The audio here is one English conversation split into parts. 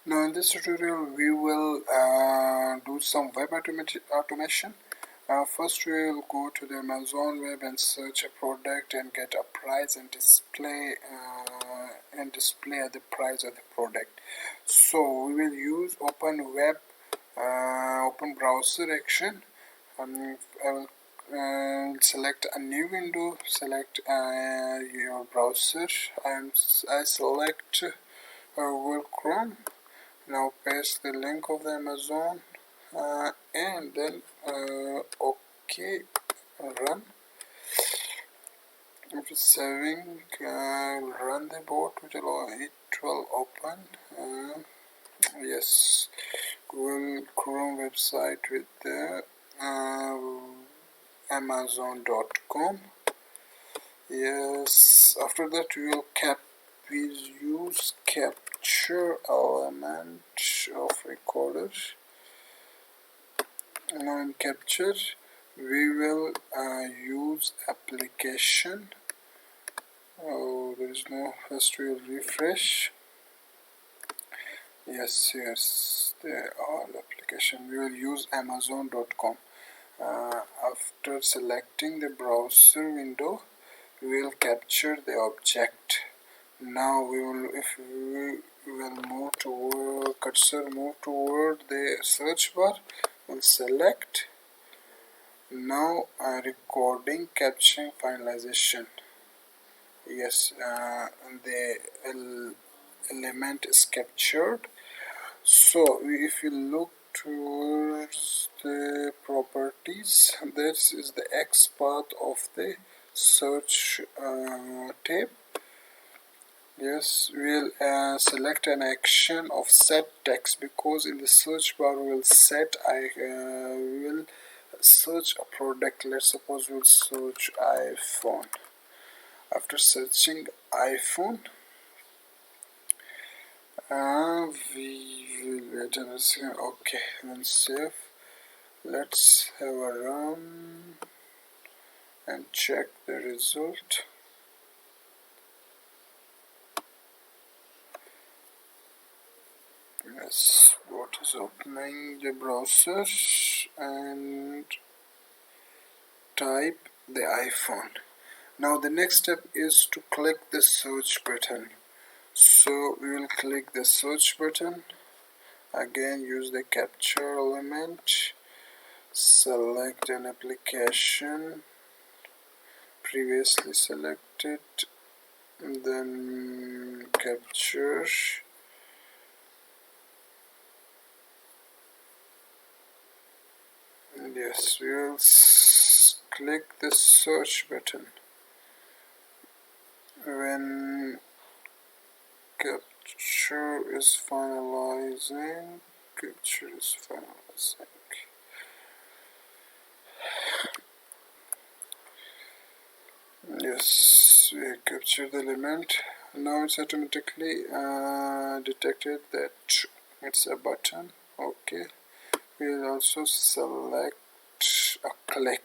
Now in this tutorial we will do some web automation. First we will go to the Amazon web and search a product and get a price and display the price of the product. So we will use open browser action. I will select a new window, select your browser. I select Google Chrome. Now paste the link of the Amazon and then OK, run. After saving, run the bot, it will open. Yes, Google Chrome website with the Amazon.com. Yes, after that we use capture element of recorder. Now in capture we will use application. Oh, there is no, first we will refresh. Yes, there are application. We will use Amazon.com. After selecting the browser window, we will capture the object. Now if we will move toward cursor, move toward the search bar, we'll select. Now recording, capturing, finalization. Yes, the element is captured. So if you look towards the properties, this is the X path of the search tab. Yes, we'll select an action of set text, because in the search bar we will search a product. Let's suppose we'll search iPhone. After searching iPhone, we will wait a second. Okay, then save. Let's have a run and check the result. Yes, what is opening the browser and type the iPhone. Now the next step is to click the search button. So we will click the search button. Again, use the capture element. Select an application previously selected. Then capture. Yes, we will click the search button. When capture is finalizing, Yes, we capture the element. Now it's automatically detected that it's a button. Okay, we'll also select a click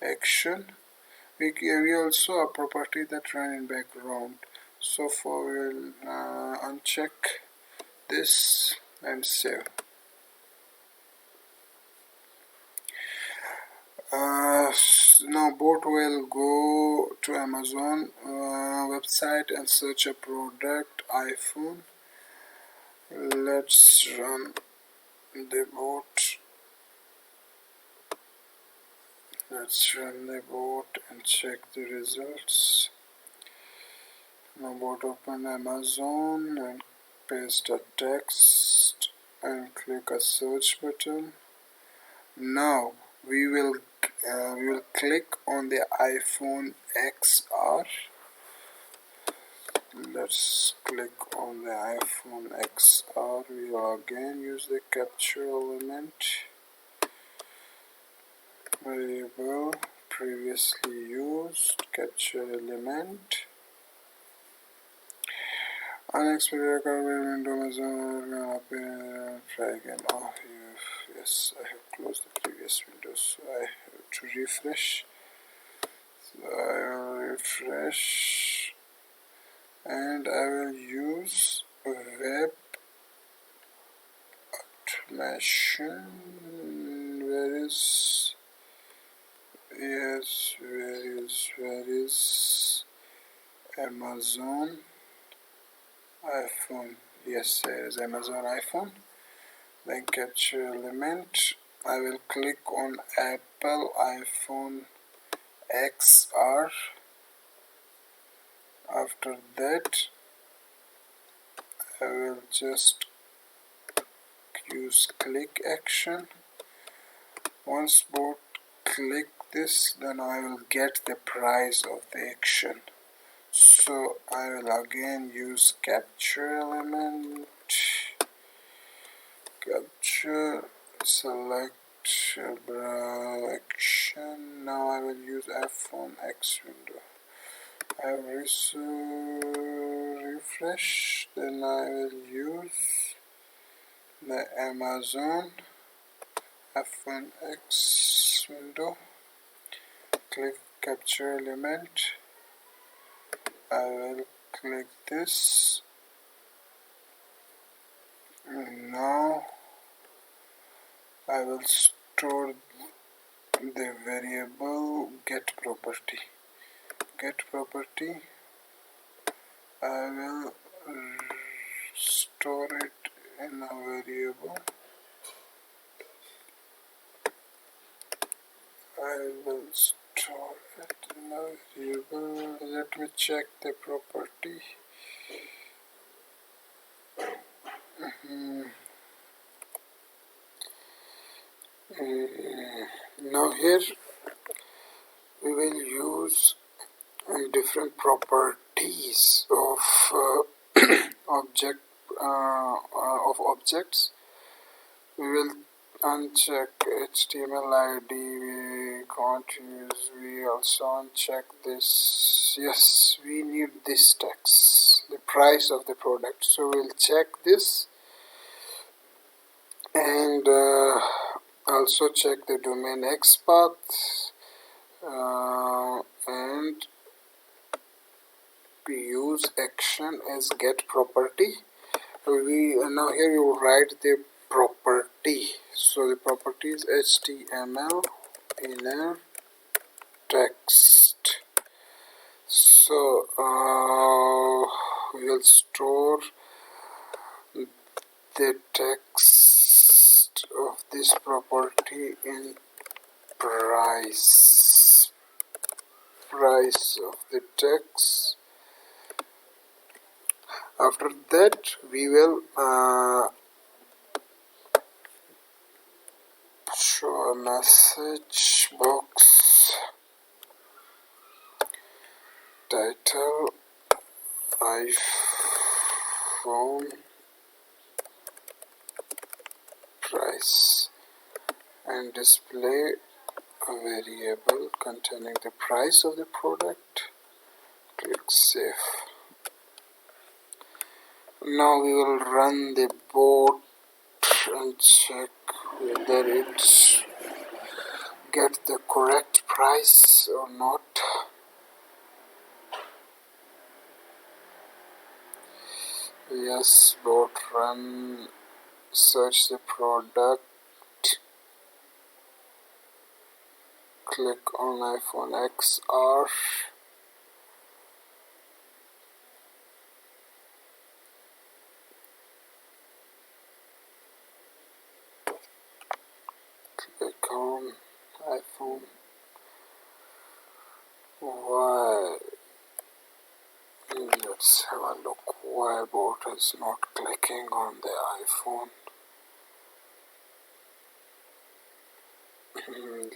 action. We also a property that run in background. So for we'll uncheck this and save. Now bot will go to Amazon website and search a product iPhone. Let's run the bot. Let's run the bot and check the results. Now bot open Amazon and paste a text and click a search button. Now we will click on the iPhone XR. Let's click on the iPhone XR. We will again use the capture element. Variable previously used, capture element. Unexpected window Amazon appear. Try again. Oh, yes, I have closed the previous window, so I have to refresh. So I will refresh and I will use Webautomation. Where is, yes, where is Amazon iPhone? Yes, there is Amazon iPhone. Then capture element. I will click on Apple iPhone XR. After that, I will just use click action. Once bot click this, then I will get the price of the action. So I will again use capture element, capture, select brow action. Now I will use iPhone X window. I will refresh, then I will use the Amazon iPhone X window. Click capture element. I will click this. Now I will store the variable get property. I will store it in a variable. I will store it in a variable. Let me check the property. Now here we will use different properties of objects. We will uncheck HTML ID. We can't use. We also uncheck this. Yes, we need this text, the price of the product. So we'll check this, and also check the domain XPath, and we use action as get property. Now here you write the property. So the property is HTML inner text. So we will store the text of this property in price of the text. After that, we will show a message box. Title iPhone price, and display a variable containing the price of the product. Click save. Now we will run the bot and check whether it gets the correct price or not. Yes, bot run, search the product, click on iPhone XR. Click on iPhone. Why? Let's have a look why bot is not clicking on the iPhone.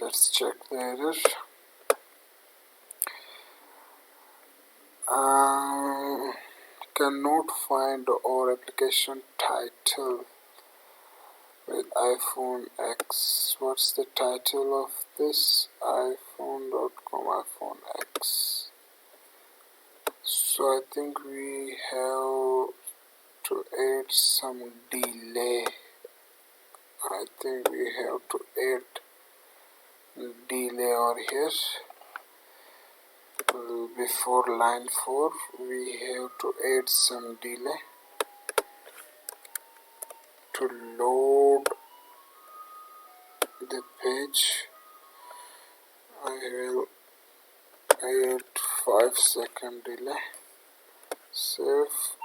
Let's check the error. Cannot find our application title with iPhone X. What's the title of this? iPhone.com, iPhone X. So I think we have to add some delay. I think we have to add delay over here. Before line 4, we have to add some delay to load the page. I will add 5-second delay. Save.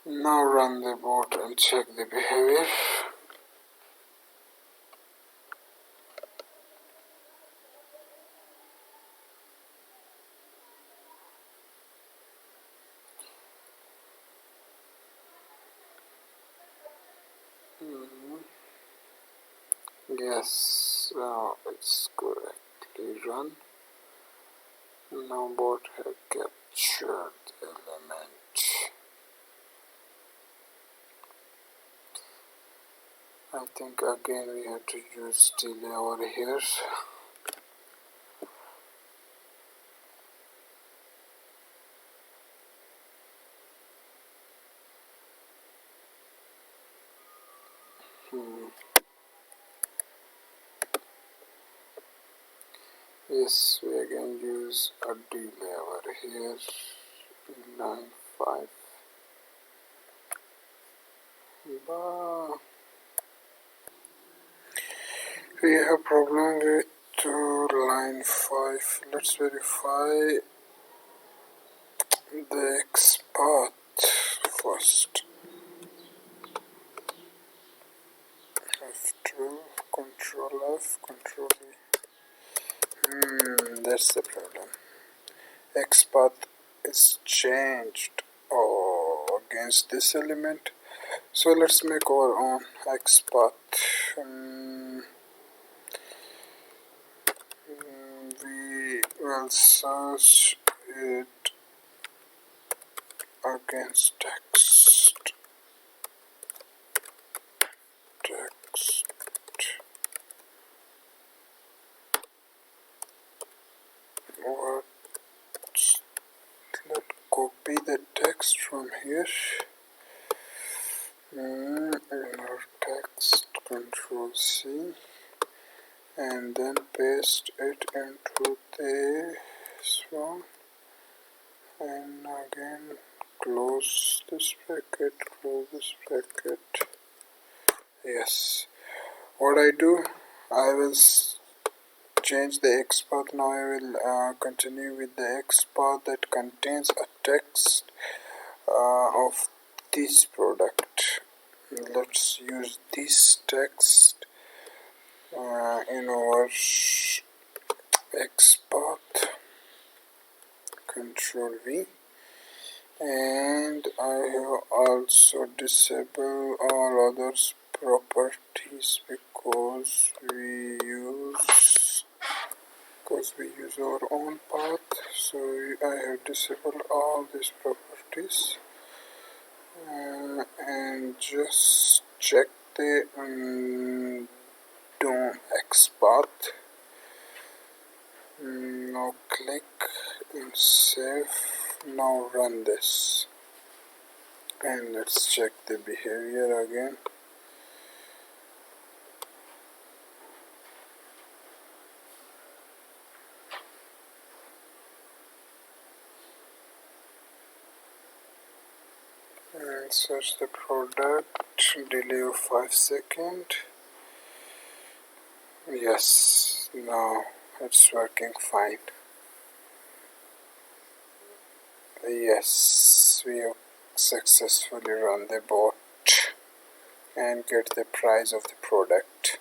Now run the bot and check the behavior. Yes, now it's correctly run. Now bot have captured the element. I think again we have to use delay over here. Yes, we again use a delay over here. Line 5. But we have problem with line 5. Let's verify the X path first. F12, Control F, Control E. That's the problem. X path is changed against this element. So let's make our own X path. We will search it against text. What? Let's copy the text from here. Inner text, Control C, and then paste it into this one, and again close this bracket, close this bracket. Yes, what I do, I will change the X path. Now I will continue with the X path that contains a text of this product. Let's use this text in our X path. Control V, and I have also disabled all others properties because we use our own path. So I have disabled all these properties. And just check the DOM X path. Now click and save. Now run this, and let's check the behavior again. And search the product, delay of 5-second. Yes, now it's working fine. Yes, we have successfully run the bot and get the price of the product.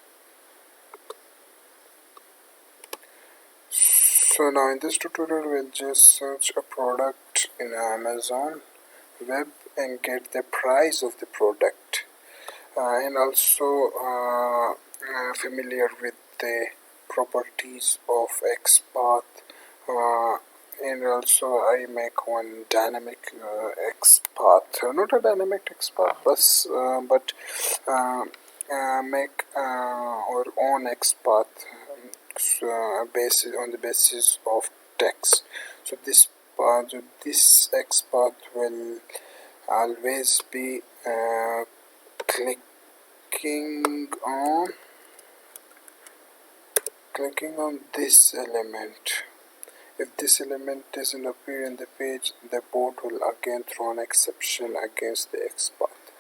So now in this tutorial we'll just search a product in Amazon web and get the price of the product, and also familiar with the properties of XPath, and also I make one dynamic XPath, not a dynamic XPath but make our own XPath on the basis of text. So this XPath will always be clicking on this element. If this element doesn't appear in the page, the bot will again throw an exception against the XPath.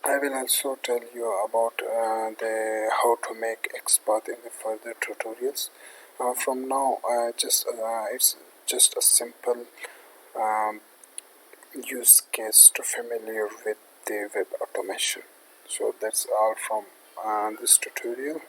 I will also tell you about the how to make XPath in the further tutorials. From now, it's just a simple um, use case to familiar with the web automation. So that's all from this tutorial.